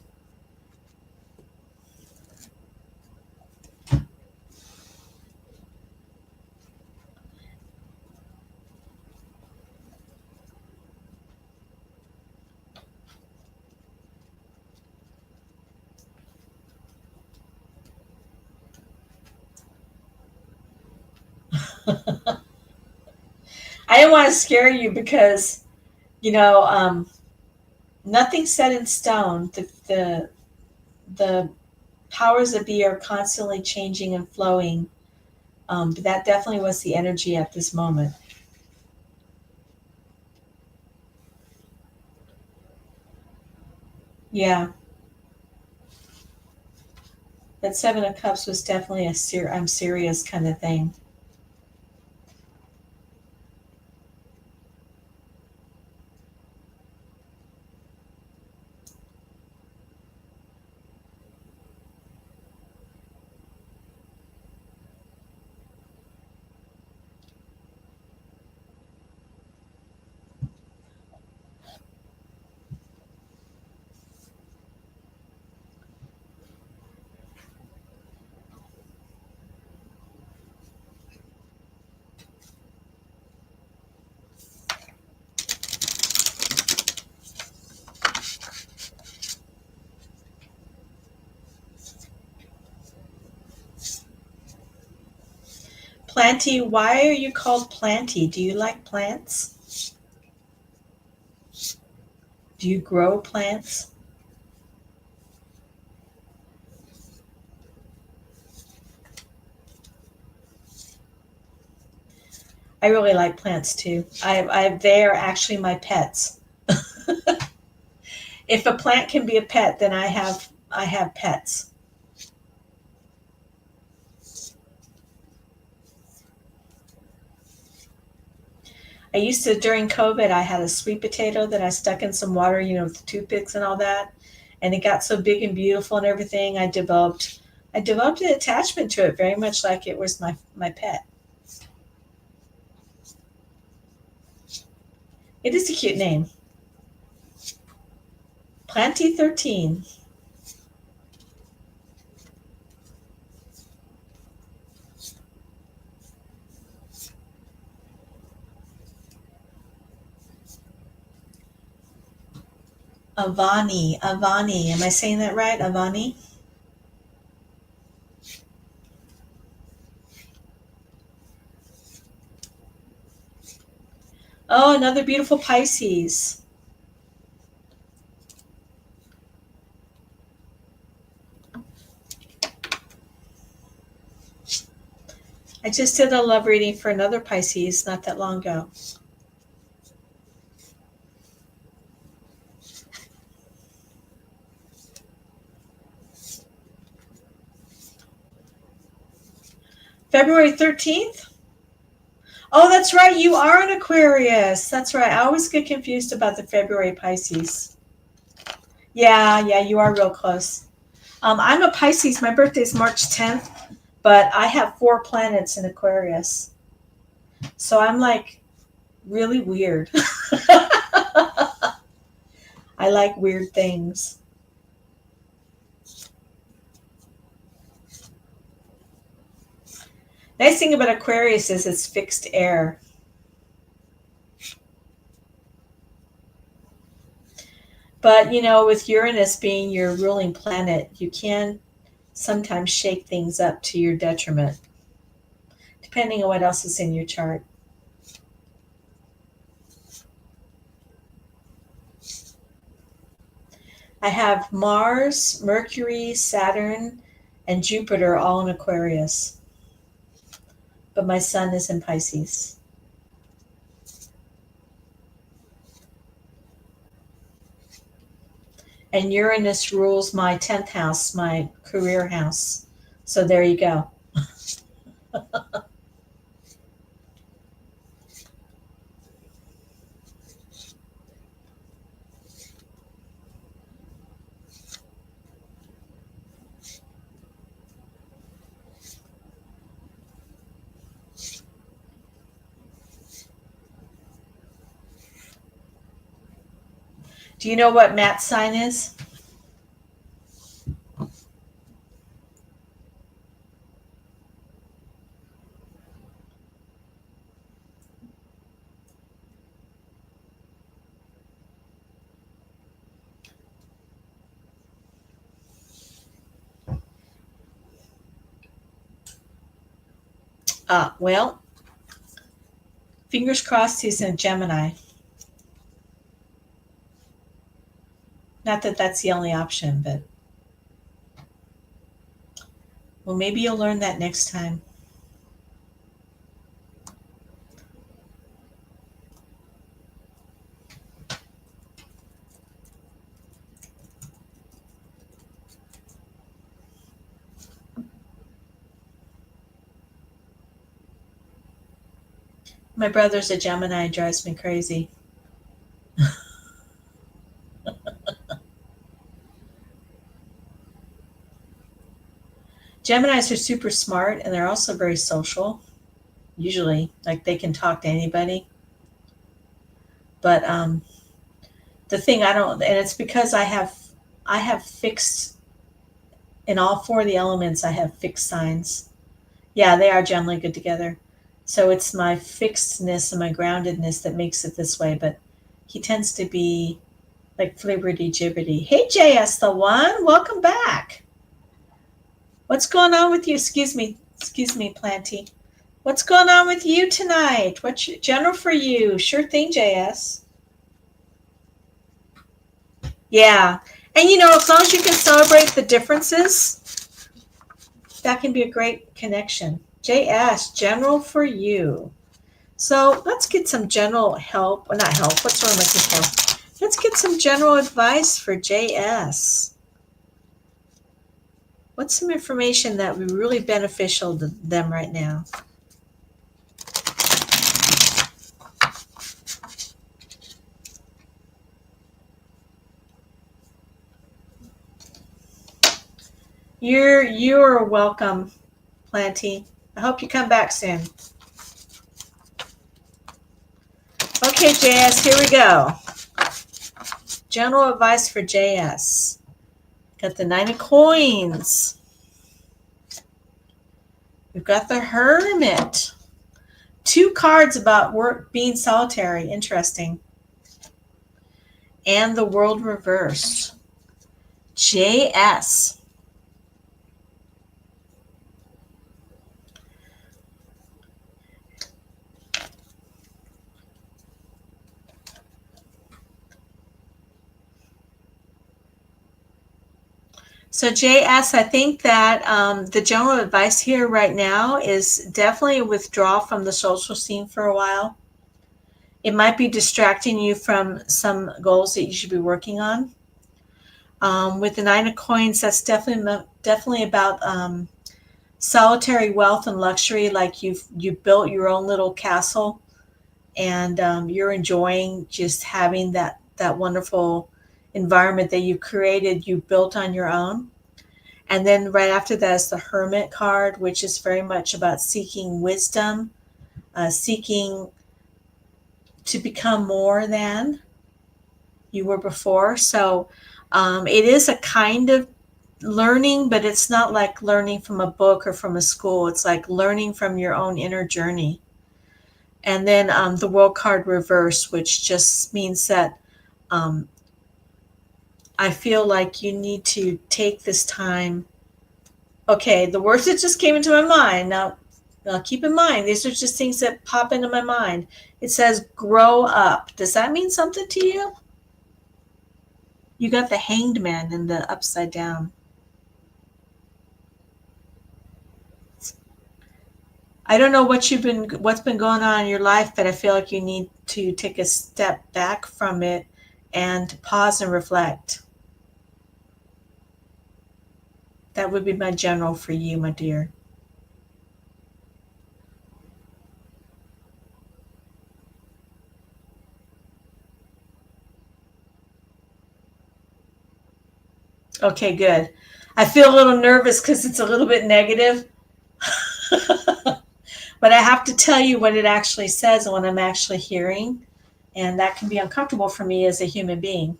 I didn't want to scare you because, you know, nothing's set in stone. The powers that be are constantly changing and flowing. But that definitely was the energy at this moment. Yeah, that Seven of Cups was definitely I'm serious kind of thing. Planty, why are you called Planty? Do you like plants? Do you grow plants? I really like plants too. They are actually my pets. If a plant can be a pet, then I have pets. I used to, during COVID, I had a sweet potato that I stuck in some water, with the toothpicks and all that, and it got so big and beautiful and everything. I developed an attachment to it, very much like it was my pet. It is a cute name, Planty 13. Avani. Am I saying that right? Avani. Oh, another beautiful Pisces. I just did a love reading for another Pisces not that long ago. February 13th? Oh, that's right. You are an Aquarius. That's right. I always get confused about the February Pisces. Yeah, you are real close. I'm a Pisces. My birthday is March 10th, but I have 4 planets in Aquarius. So I'm like really weird. I like weird things. Nice thing about Aquarius is it's fixed air. But, with Uranus being your ruling planet, you can sometimes shake things up to your detriment, depending on what else is in your chart. I have Mars, Mercury, Saturn, and Jupiter all in Aquarius. But my sun is in Pisces. And Uranus rules my 10th house, my career house. So there you go. Do you know what Matt's sign is? Well, fingers crossed he's in Gemini. Not that that's the only option, but well, maybe you'll learn that next time. My brother's a Gemini, drives me crazy. Geminis are super smart and they're also very social. Usually, like they can talk to anybody. But the thing I don't, and it's because I have fixed in all four of the elements. I have fixed signs. Yeah, they are generally good together. So it's my fixedness and my groundedness that makes it this way. But he tends to be like flibberty gibbety. Hey, JS, the one, welcome back. What's going on with you? Excuse me, Planty. What's going on with you tonight? What's general for you? Sure thing, JS. Yeah. And as long as you can celebrate the differences, that can be a great connection. JS, general for you. So let's get some general help. Well, not help. What's wrong with looking for? Let's get some general advice for JS. What's some information that would be really beneficial to them right now? You're welcome, Planty. I hope you come back soon. Okay, JS, here we go. General advice for JS. Got the 9 of coins. We've got the Hermit. 2 cards about work being solitary. Interesting. And the World reversed. JS. So JS, I think that the general advice here right now is definitely withdraw from the social scene for a while. It might be distracting you from some goals that you should be working on. With the 9 of coins, that's definitely about solitary wealth and luxury. Like you've built your own little castle, and you're enjoying just having that wonderful environment that you created, you built on your own. And then right after that is the Hermit card, which is very much about seeking wisdom, seeking to become more than you were before. So it is a kind of learning, but it's not like learning from a book or from a school. It's like learning from your own inner journey. And then the World card reverse, which just means that um, I feel like you need to take this time. Okay, the words that just came into my mind. Now keep in mind, these are just things that pop into my mind. It says grow up. Does that mean something to you? You got the hanged man in the upside down. I don't know what's been going on in your life, but I feel like you need to take a step back from it and pause and reflect. That would be my general for you, my dear. Okay, good. I feel a little nervous because it's a little bit negative, but I have to tell you what it actually says and what I'm actually hearing, and that can be uncomfortable for me as a human being.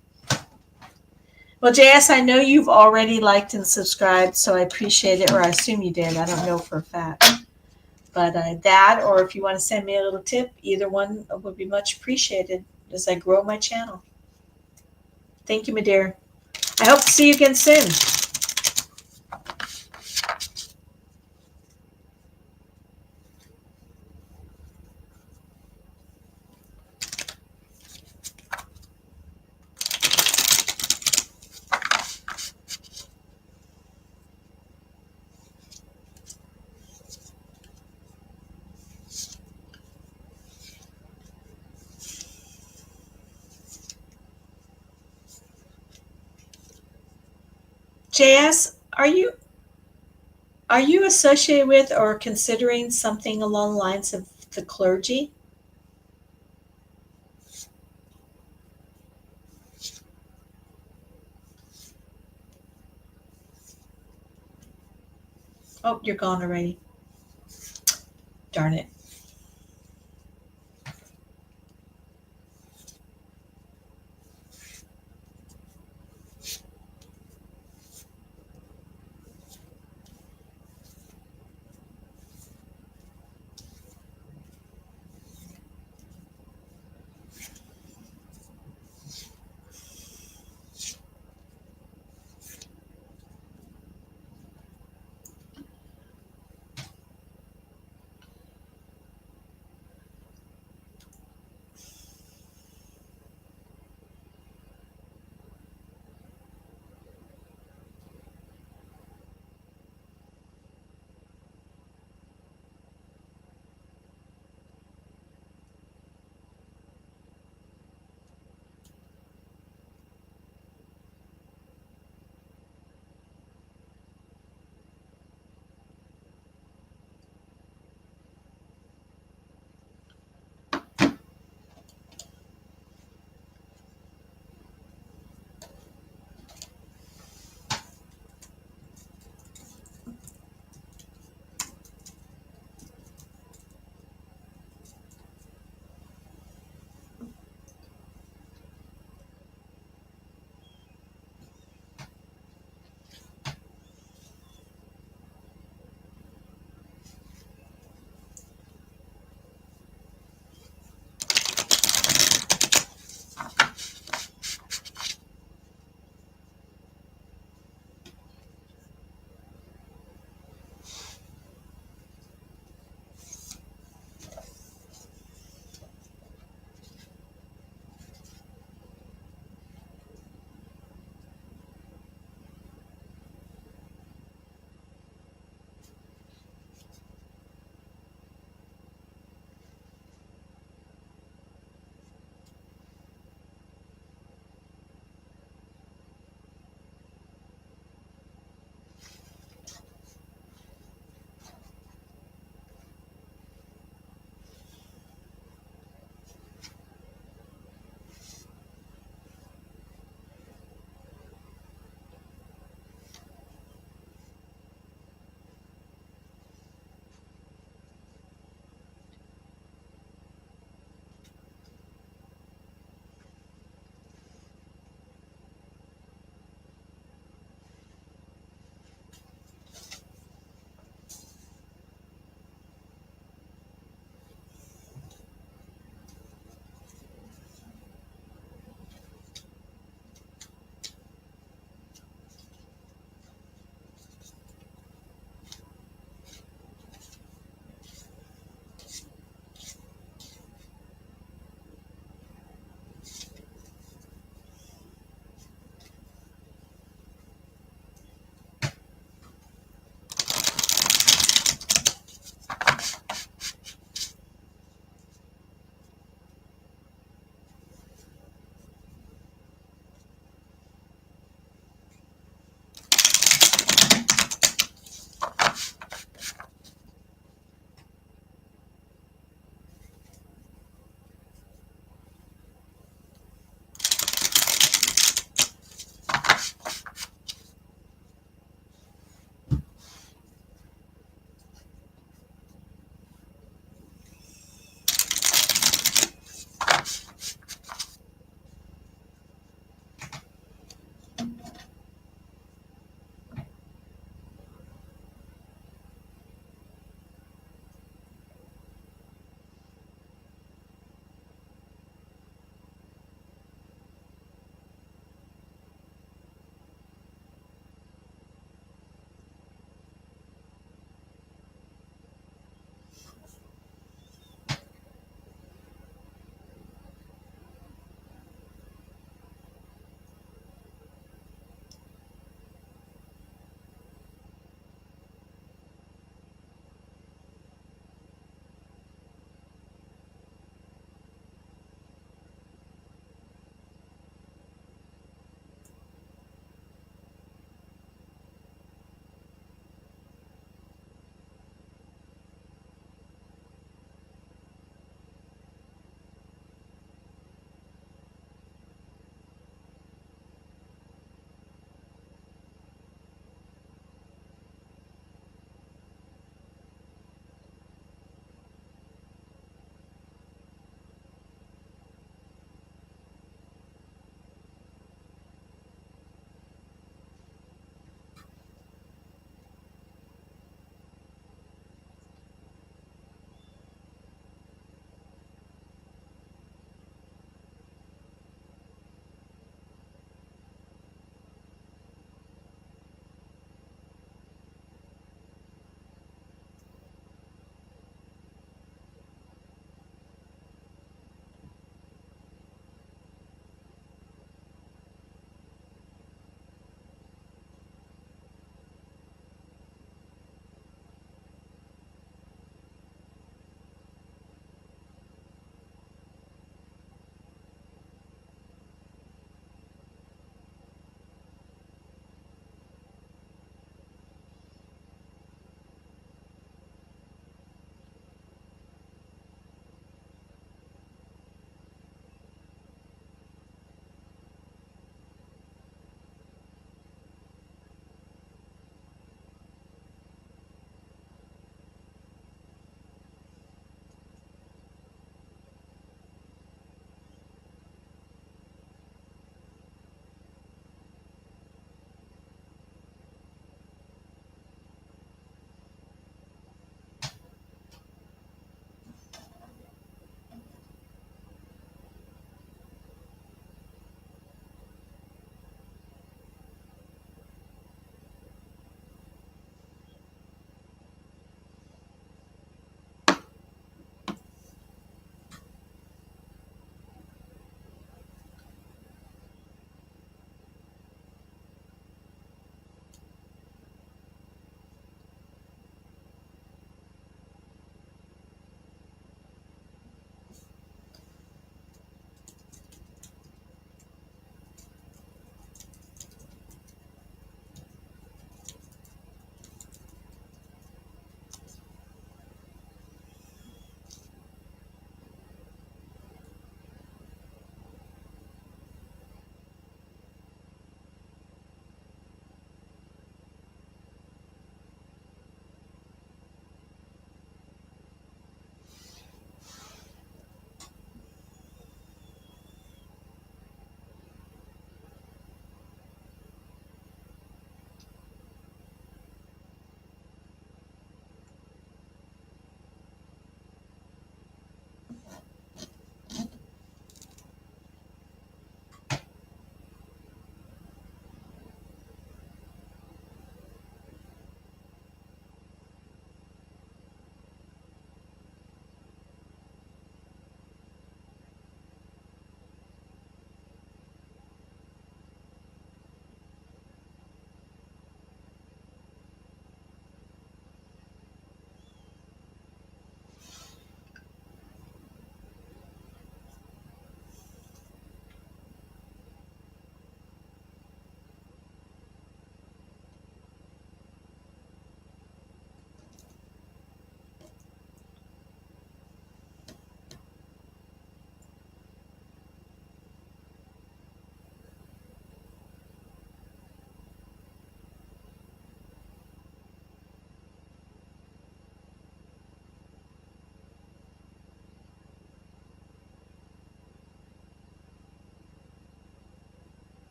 Well, JS, I know you've already liked and subscribed, so I appreciate it, or I assume you did. I don't know for a fact. But that, or if you want to send me a little tip, either one would be much appreciated as I grow my channel. Thank you, my dear. I hope to see you again soon. JS, are you associated with or considering something along the lines of the clergy? Oh, you're gone already. Darn it.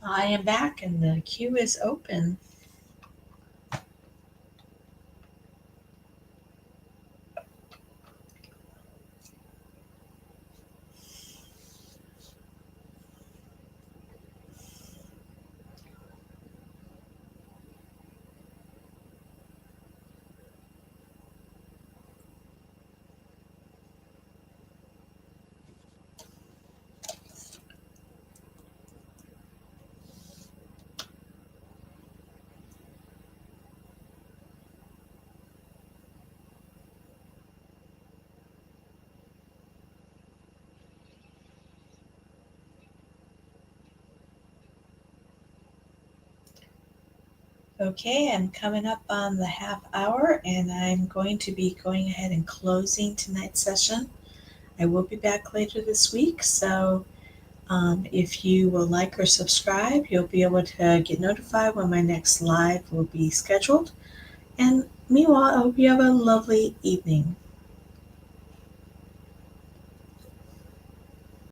I am back and the queue is open. Okay, I'm coming up on the half hour and I'm going to be going ahead and closing tonight's session. I will be back later this week, so if you will like or subscribe, you'll be able to get notified when my next live will be scheduled. And meanwhile, I hope you have a lovely evening.